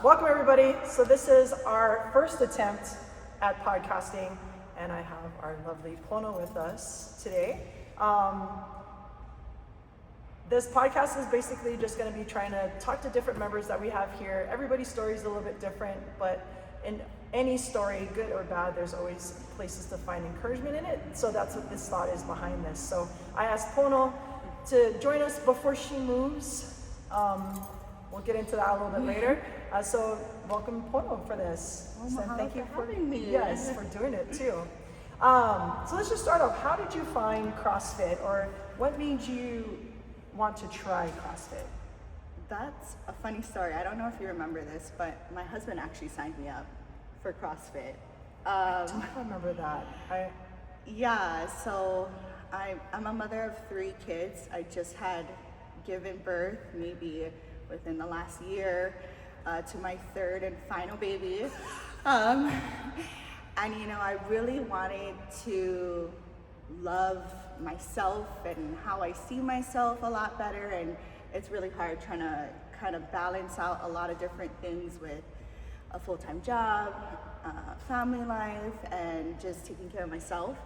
Welcome everybody. So this is our first attempt at podcasting, and I have our lovely Pono with us today. This podcast is basically just going to be trying to talk to different members that we have here. Everybody's story is a little bit different, but in any story, good or bad, there's always places to find encouragement in it. So that's what this thought is behind this. So I asked Pono to join us before she moves. We'll get into that a little bit later. So welcome Pono for this. Oh, so thank you for having me. Yes, for doing it too. So let's just start off. How did you find CrossFit, or what made you want to try CrossFit? That's a funny story. I don't know if you remember this, but my husband actually signed me up for CrossFit. I don't remember that. Yeah, so I'm a mother of 3 kids. I just had given birth maybe within the last year to my 3rd and final baby. And you know, I really wanted to love myself and how I see myself a lot better, and it's really hard trying to kind of balance out a lot of different things with a full-time job, family life, and just taking care of myself.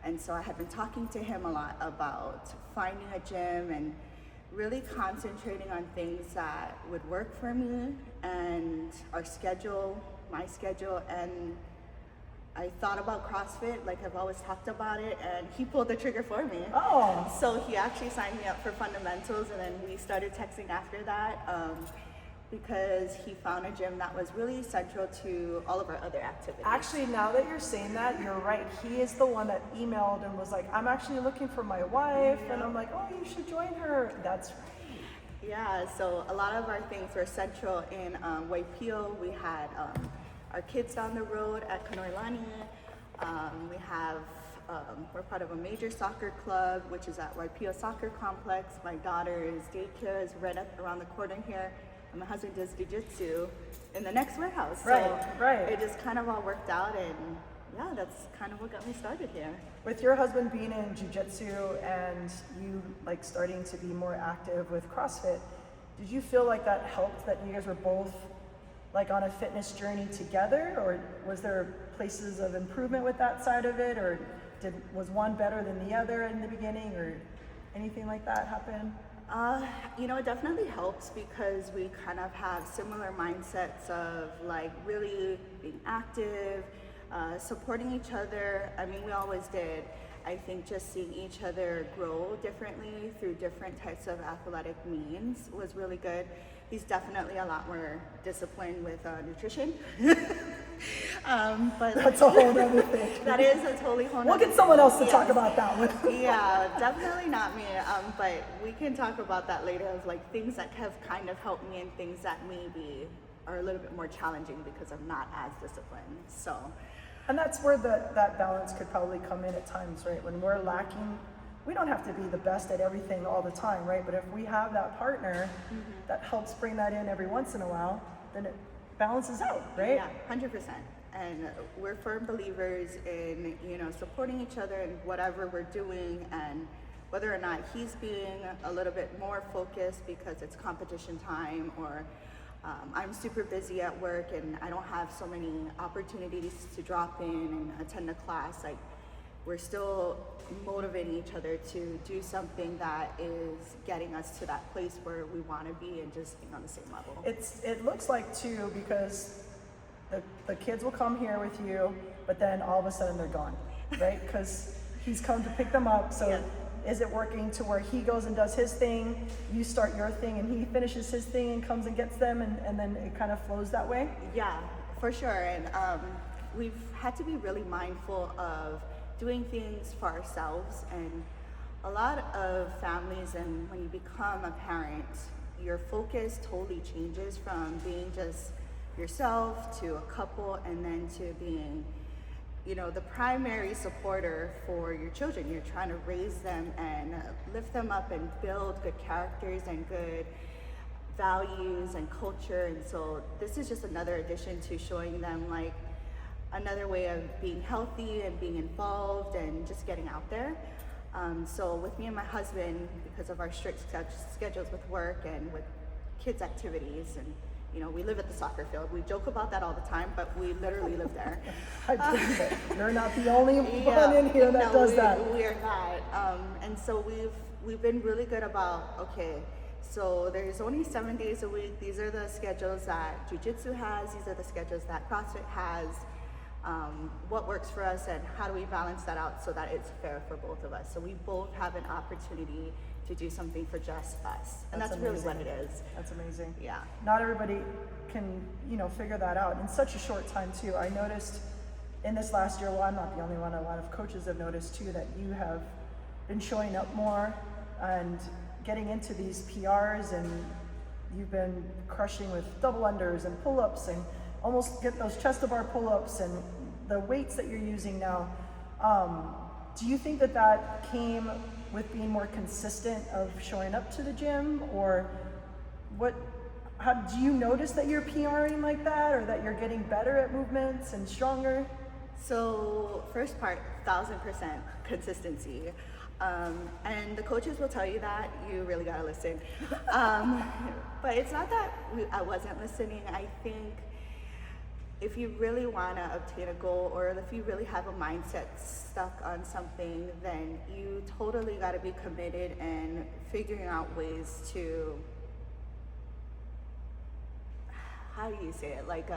And so I had been talking to him a lot about finding a gym and really concentrating on things that would work for me and our schedule, my schedule, and I thought about CrossFit, like I've always talked about it, and he pulled the trigger for me. Oh. So he actually signed me up for fundamentals, and then we started texting after that because he found a gym that was really central to all of our other activities. Actually, now that you're saying that, you're right. He is the one that emailed and was like, I'm actually looking for my wife. Yeah. And I'm like, oh, you should join her. That's right. Yeah, so a lot of our things were central in Waipi'o. We had our kids down the road at Kanoilani. We have, we're part of a major soccer club, which is at Waipi'o Soccer Complex. My daughter's daycare is right up around the corner here. And my husband does jiu-jitsu in the next warehouse. Right. It just kind of all worked out, and yeah, that's kind of what got me started here. With your husband being in jiu-jitsu and you like starting to be more active with CrossFit, did you feel like that helped, that you guys were both like on a fitness journey together, or was there places of improvement with that side of it, or was one better than the other in the beginning, or anything like that happen? You know, it definitely helps because we kind of have similar mindsets of like really being active, supporting each other. I mean, we always did. I think just seeing each other grow differently through different types of athletic means was really good. He's definitely a lot more disciplined with nutrition. But That's a whole other thing. That is a totally whole We'll nother get someone else to thing. talk Yes. about that one. Yeah, definitely not me. But we can talk about that later, of like things that have kind of helped me and things that maybe are a little bit more challenging because I'm not as disciplined. So. And that's where that balance could probably come in at times, right? When we're lacking, we don't have to be the best at everything all the time, right? But if we have that partner that helps bring that in every once in a while, then it balances out, right? Yeah, 100%. And we're firm believers in, you know, supporting each other in whatever we're doing, and whether or not he's being a little bit more focused because it's competition time, or I'm super busy at work and I don't have so many opportunities to drop in and attend a class. Like, we're still motivating each other to do something that is getting us to that place where we want to be and just being on the same level. It looks like too, because the kids will come here with you, but then all of a sudden they're gone, right? Because he's come to pick them up. So Yeah. Is it working to where he goes and does his thing, you start your thing, and he finishes his thing and comes and gets them, and then it kind of flows that way? Yeah, for sure. And we've had to be really mindful of doing things for ourselves. And a lot of families, and when you become a parent, your focus totally changes from being just yourself to a couple, and then to being, you know, the primary supporter for your children. You're trying to raise them and lift them up and build good characters and good values and culture. And so this is just another addition to showing them like another way of being healthy and being involved and just getting out there. So with me and my husband, because of our strict schedules with work and with kids' activities and you know, we live at the soccer field. We joke about that all the time, but we literally live there. I believe it. You're not the only one in here that does that. We are not. And so we've been really good about, okay, so there's only 7 days a week. These are the schedules that jiu-jitsu has. These are the schedules that CrossFit has. What works for us, and how do we balance that out so that it's fair for both of us? So we both have an opportunity to do something for just us. And that's really what it is. That's amazing. Yeah. Not everybody can, you know, figure that out in such a short time too. I noticed in this last year, well, I'm not the only one, a lot of coaches have noticed too, that you have been showing up more and getting into these PRs, and you've been crushing with double unders and pull-ups and almost get those chest to bar pull-ups and the weights that you're using now. Do you think that that came with being more consistent of showing up to the gym, or how do you notice that you're PRing like that, or that you're getting better at movements and stronger? So first part, 1000% consistency. And the coaches will tell you that you really gotta listen. But it's not that I wasn't listening. I think if you really wanna obtain a goal, or if you really have a mindset stuck on something, then you totally gotta be committed and figuring out ways to, how do you say it? Like,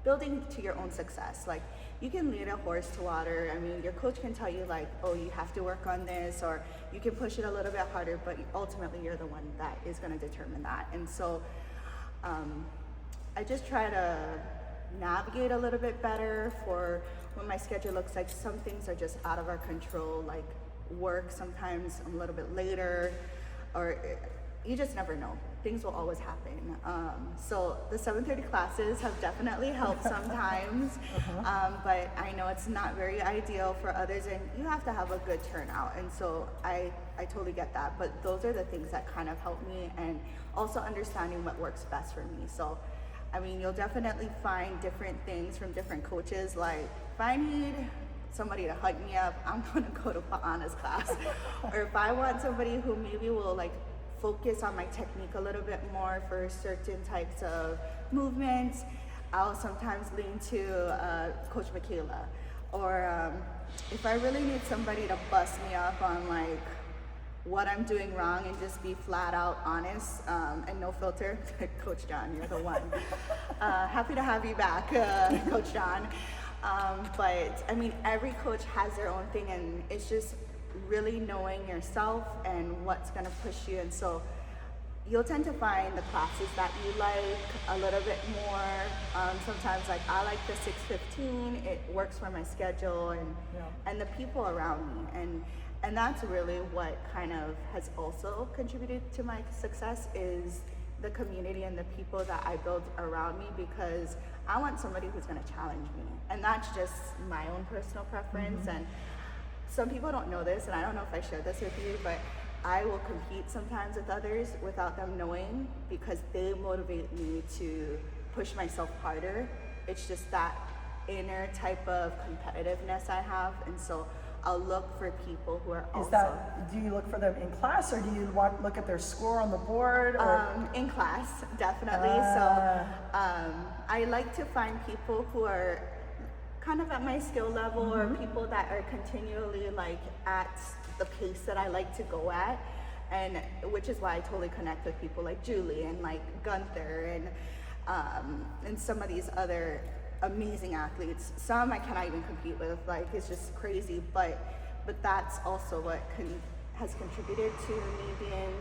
building to your own success. Like, you can lead a horse to water. I mean, your coach can tell you like, oh, you have to work on this, or you can push it a little bit harder, but ultimately you're the one that is gonna determine that. And so I just try to navigate a little bit better for when my schedule looks like some things are just out of our control, like work. Sometimes I'm a little bit later, or you just never know. Things will always happen. So the 7:30 classes have definitely helped sometimes, but I know it's not very ideal for others, and you have to have a good turnout. And so I totally get that, but those are the things that kind of help me, and also understanding what works best for me. So, I mean, you'll definitely find different things from different coaches. Like, if I need somebody to hug me up, I'm gonna go to Ohana's class. Or if I want somebody who maybe will like focus on my technique a little bit more for certain types of movements, I'll sometimes lean to Coach Michaela. Or if I really need somebody to bust me up on like what I'm doing wrong and just be flat out honest and no filter, Coach John, you're the one. Happy to have you back, Coach John. But I mean, every coach has their own thing, and it's just really knowing yourself and what's gonna push you. And so you'll tend to find the classes that you like a little bit more. Sometimes like I like the 6:15, it works for my schedule and the people around me. And that's really what kind of has also contributed to my success, is the community and the people that I build around me, because I want somebody who's gonna challenge me. And that's just my own personal preference. And some people don't know this, and I don't know if I shared this with you, but I will compete sometimes with others without them knowing, because they motivate me to push myself harder. It's just that inner type of competitiveness I have. And so I'll look for people who are also... do you look for them in class, or do you look at their score on the board? Or? In class, definitely. So I like to find people who are kind of at my skill level, or people that are continually like at the pace that I like to go at, and which is why I totally connect with people like Julie and like Gunther and some of these other amazing athletes. Some I cannot even compete with, like it's just crazy, but that's also what has contributed to me being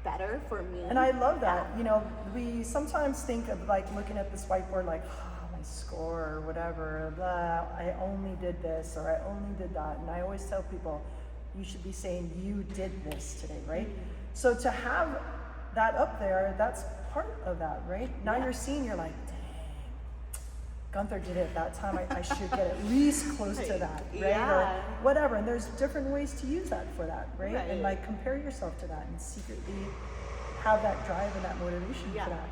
better for me. And I love that. You know, we sometimes think of like looking at this whiteboard like, my score or whatever, blah, I only did this or I only did that. And I always tell people, you should be saying you did this today, right? So to have that up there, that's part of that, right? Now you're seeing, you're like, dang, Gunther did it that time, I should get at least close to that, right? Or whatever. And there's different ways to use that for that, right? And like compare yourself to that and secretly have that drive and that motivation for that.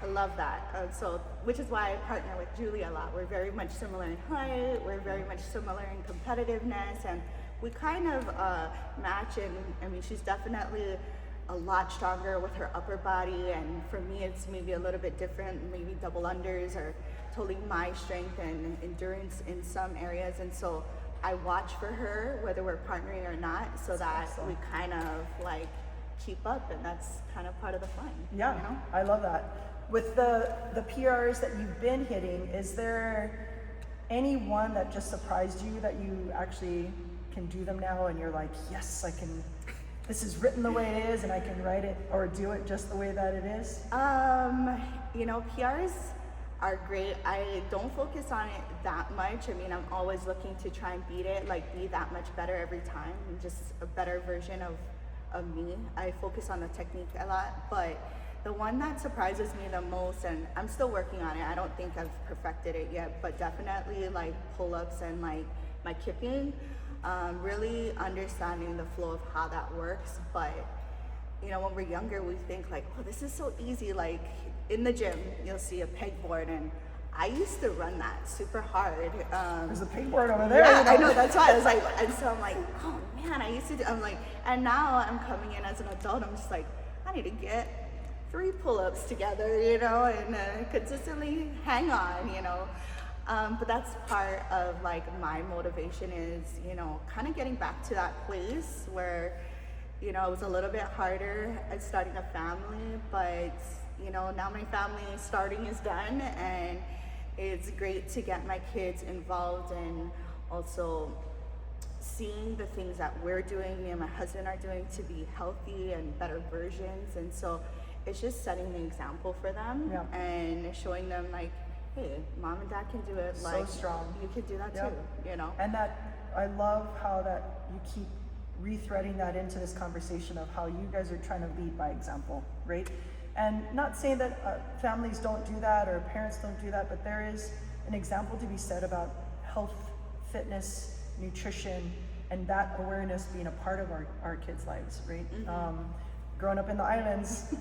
I love that. So, which is why I partner with Julie a lot. We're very much similar in height, we're very much similar in competitiveness, and we kind of match. And I mean, she's definitely a lot stronger with her upper body, and for me it's maybe a little bit different, maybe double unders or totally my strength and endurance in some areas. And so I watch for her whether we're partnering or not, so that we kind of like keep up, and that's kind of part of the fun. Yeah, you know? I love that. With the PRs that you've been hitting, is there any one that just surprised you that you actually can do them now and you're like, yes, I can, this is written the way it is and I can write it or do it just the way that it is? You know, PRs are great. I don't focus on it that much. I mean, I'm always looking to try and beat it, like be that much better every time, just a better version of me. I focus on the technique a lot, but the one that surprises me the most, and I'm still working on it, I don't think I've perfected it yet, but definitely like pull-ups and like my kipping, really understanding the flow of how that works. But you know, when we're younger, we think like, oh, this is so easy. Like in the gym, you'll see a pegboard, and I used to run that super hard. There's a pegboard over there. Yeah, I know, that's why I was like, and so I'm like, oh man, I used to do, I'm like, and now I'm coming in as an adult, I'm just like, I need to get 3 pull-ups together, you know, and consistently hang on, you know. But that's part of like my motivation is, you know, kind of getting back to that place where, you know, it was a little bit harder at starting a family, but you know, now my family starting is done, and it's great to get my kids involved and also seeing the things that we're doing, me and my husband are doing to be healthy and better versions. And so it's just setting the example for them and showing them like, hey, mom and dad can do it. So like strong. You can do that too, you know? And that, I love how that you keep rethreading that into this conversation of how you guys are trying to lead by example, right? And not saying that families don't do that or parents don't do that, but there is an example to be said about health, fitness, nutrition, and that awareness being a part of our kids' lives, right? Growing up in the islands,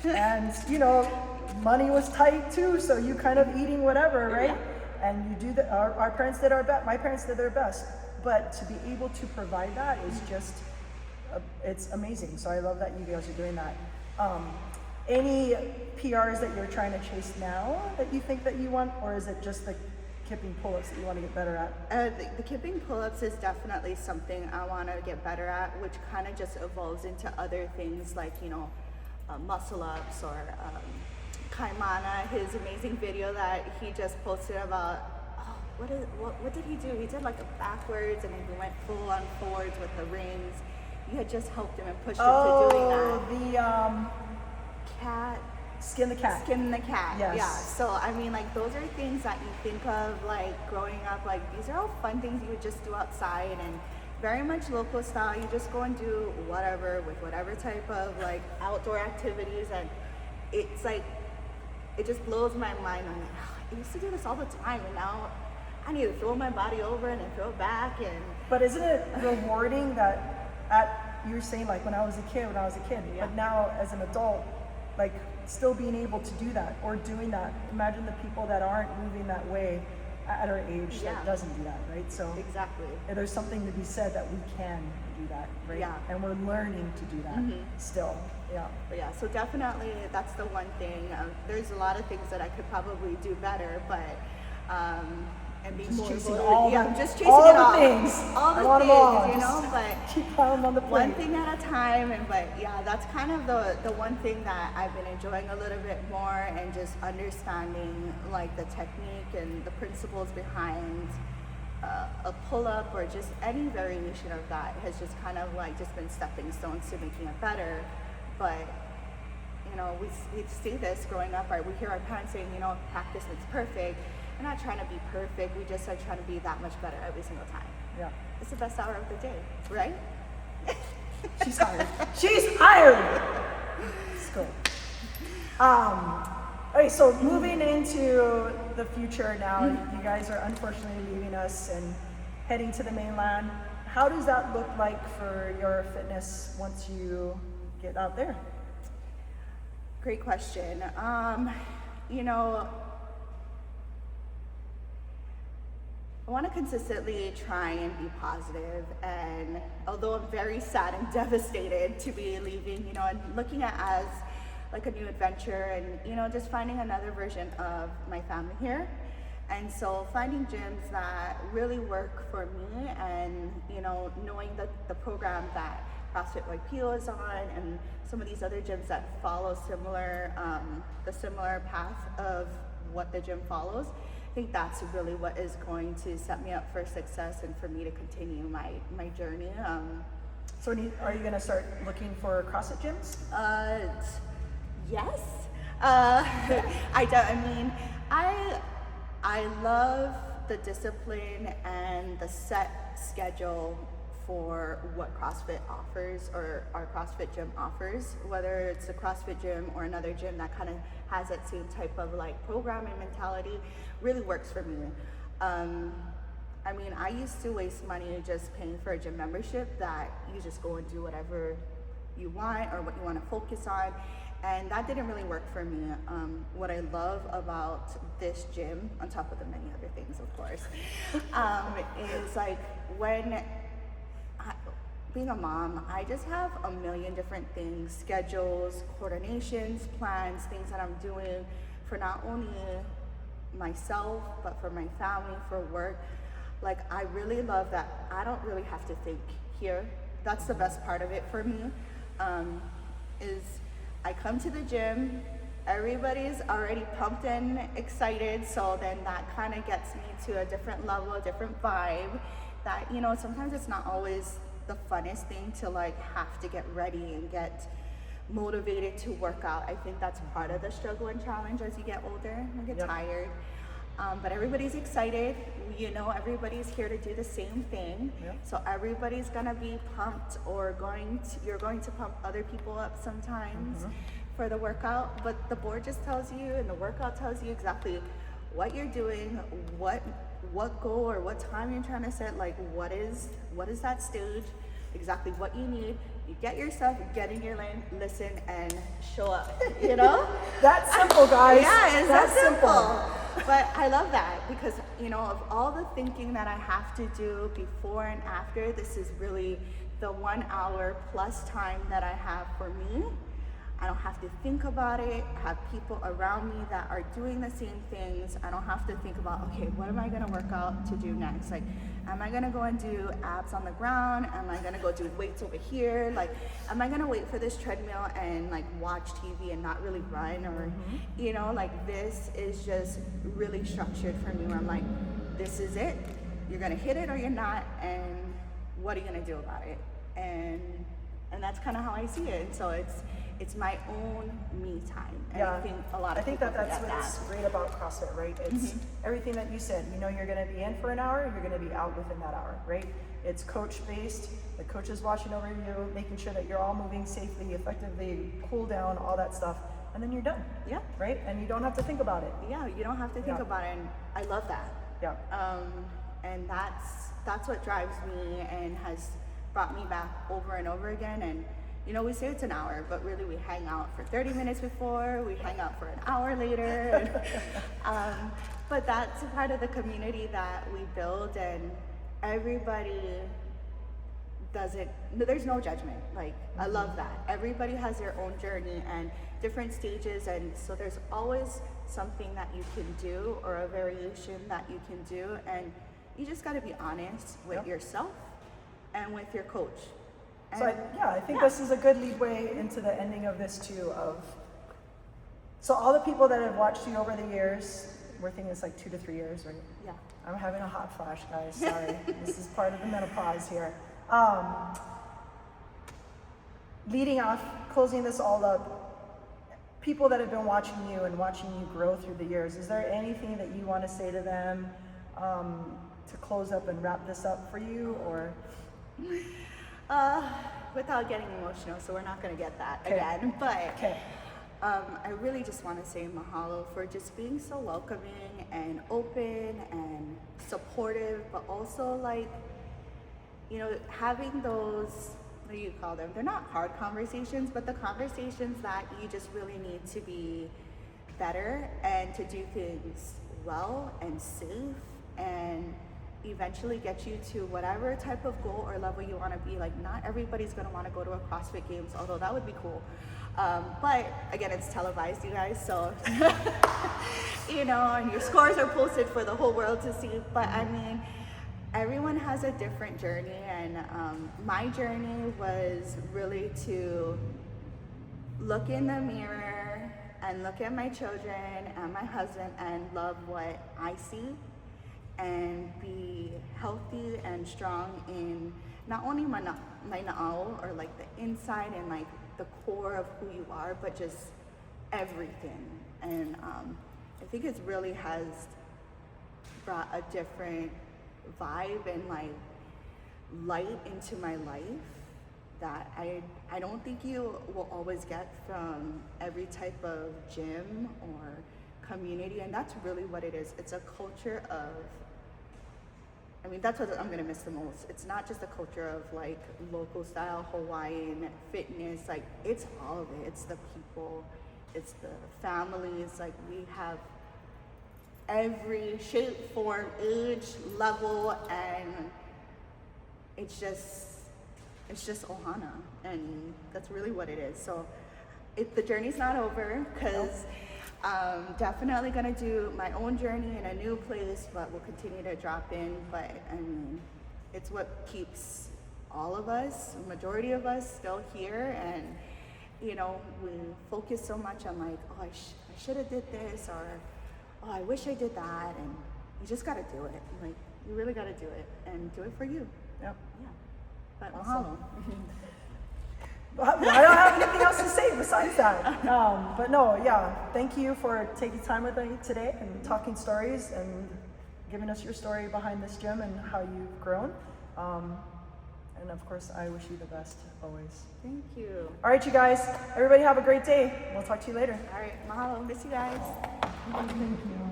and you know, money was tight too, so you kind of eating whatever, right? And you do our parents did our best, my parents did their best, but to be able to provide that is just, it's amazing. So I love that you guys are doing that. Any PRs that you're trying to chase now that you think that you want, or is it just the kipping pull-ups that you want to get better at? The kipping pull-ups is definitely something I want to get better at, which kind of just evolves into other things like, you know, muscle ups or Kaimana, his amazing video that he just posted about, what did he do? He did like a backwards and then he went full on forwards with the rings. You had just helped him and pushed him to doing that. Cat. Skin the cat. Skin the cat. Yes. Yeah. So I mean, like those are things that you think of like growing up. Like these are all fun things you would just do outside and very much local style. You just go and do whatever with whatever type of like outdoor activities, and it's like it just blows my mind. I'm like, I used to do this all the time, and now I need to throw my body over and then throw it back. And but isn't it rewarding that you're saying like when I was a kid, but now as an adult, like still being able to do that or doing that. Imagine the people that aren't moving that way at our age that doesn't do that, right? So exactly, there's something to be said that we can do that, right? Yeah. And we're learning to do that still. Yeah. But yeah, so definitely that's the one thing. There's a lot of things that I could probably do better, but and be just more chasing motivated. all I'm the, just chasing all it the all. things. All the I want things, them all. you Just know, but keep piling on the plate. one thing at a time. And but yeah, that's kind of the one thing that I've been enjoying a little bit more, and just understanding like the technique and the principles behind a pull-up or just any variation of that has just kind of like just been stepping stones to making it better. But you know, we see this growing up, right? We hear our parents saying, you know, practice makes perfect. We're not trying to be perfect. We just are trying to be that much better every single time. Yeah. It's the best hour of the day, right? She's hired. She's hired. Let's go. Okay, so moving into the future now, you guys are unfortunately leaving us and heading to the mainland. How does that look like for your fitness once you get out there? Great question. You know, I want to consistently try and be positive, and although I'm very sad and devastated to be leaving, you know, and looking at as like a new adventure, and you know, just finding another version of my family here. And so finding gyms that really work for me, and you know, knowing that the program that CrossFit Waipi'o is on, and some of these other gyms that follow similar, the similar path of what the gym follows, I think that's really what is going to set me up for success and for me to continue my journey. So are you going to start looking for CrossFit gyms? Yes. I love the discipline and the set schedule for what CrossFit offers, or our CrossFit gym offers, whether it's a CrossFit gym or another gym that kind of has that same type of like programming mentality, really works for me. I mean, I used to waste money just paying for a gym membership that you just go and do whatever you want or what you want to focus on. And that didn't really work for me. What I love about this gym, on top of the many other things, of course, is like being a mom, I just have a million different things, schedules, coordinations, plans, things that I'm doing for not only myself, but for my family, for work. Like, I really love that I don't really have to think here. That's the best part of it for me, is I come to the gym, everybody's already pumped and excited, so then that kind of gets me to a different level, a different vibe that, you know, sometimes it's not always the funnest thing to like have to get ready and get motivated to work out. I think that's part of the struggle and challenge as you get older and get tired. But everybody's excited, you know, everybody's here to do the same thing. So everybody's gonna be pumped, or you're going to pump other people up sometimes for the workout, but the board just tells you, and the workout tells you exactly what you're doing, what goal or what time you're trying to set, like what is that stage, exactly what you need. You get your stuff, get in your lane, listen, and show up, you know? That's simple, guys. Yeah, it's that simple. But I love that because, you know, of all the thinking that I have to do before and after, this is really the 1 hour plus time that I have for me. I don't have to think about it. I have people around me that are doing the same things. I don't have to think about, okay, what am I gonna work out to do next? Like, am I gonna go and do abs on the ground? Am I gonna go do weights over here? Like, am I gonna wait for this treadmill and like watch TV and not really run? Or, you know, like this is just really structured for me, where I'm like, this is it. You're gonna hit it or you're not, and what are you gonna do about it? And that's kind of how I see it. And so it's my own me time. And I think a lot of people that's what's great about CrossFit, right? It's everything that you said. You know, you're going to be in for an hour, you're going to be out within that hour, right? It's coach based. The coach is watching over you, making sure that you're all moving safely, effectively, cool down, all that stuff, and then you're done. Yeah. Right? And you don't have to think about it. Yeah, you don't have to think about it, and I love that. Yeah. And that's what drives me and has brought me back over and over again. And you know, we say it's an hour, but really we hang out for 30 minutes before, we hang out for an hour later. But that's a part of the community that we build, and everybody there's no judgment. Like, I love that. Everybody has their own journey and different stages, and so there's always something that you can do or a variation that you can do, and you just gotta be honest with yourself and with your coach. So I think this is a good lead way into the ending of this too. So all the people that have watched you over the years, we're thinking it's like 2 to 3 years, right? Yeah. I'm having a hot flash, guys. Sorry, this is part of the menopause here. Leading off, closing this all up, people that have been watching you and watching you grow through the years, is there anything that you want to say to them to close up and wrap this up for you, or? Without getting emotional, so we're not going to get that again. But I really just want to say mahalo for just being so welcoming and open and supportive, but also like, you know, having those, what do you call them? They're not hard conversations, but the conversations that you just really need to be better and to do things well and safe and eventually get you to whatever type of goal or level you want to be. Like, not everybody's going to want to go to a CrossFit Games, although that would be cool. But again, it's televised, you guys, so you know, and your scores are posted for the whole world to see. But I mean, everyone has a different journey, and my journey was really to look in the mirror and look at my children and my husband and love what I see, and be healthy and strong in not only my na'au, or like the inside and like the core of who you are, but just everything. And I think it really has brought a different vibe and like light into my life that I don't think you will always get from every type of gym or community. And that's really what it is. It's a culture of, I mean, that's what I'm gonna miss the most. It's not just a culture of like local style Hawaiian fitness, like it's all of it. It's the people, it's the families. Like, we have every shape, form, age, level, and it's just ohana, and that's really what it is. So the journey's not over, because definitely gonna do my own journey in a new place, but we'll continue to drop in. But I mean, it's what keeps all of us, majority of us, still here. And you know, we focus so much on like, oh, I should have did this, or oh, I wish I did that, and you just gotta do it. Like, you really gotta do it, and do it for you. Yep. Yeah. But Awesome. I don't have anything else to say besides that. But no, yeah, thank you for taking time with me today and talking stories and giving us your story behind this gym and how you've grown. And of course, I wish you the best always. Thank you. All right, you guys, everybody have a great day. We'll talk to you later. All right, mahalo. Miss you guys. Thank you.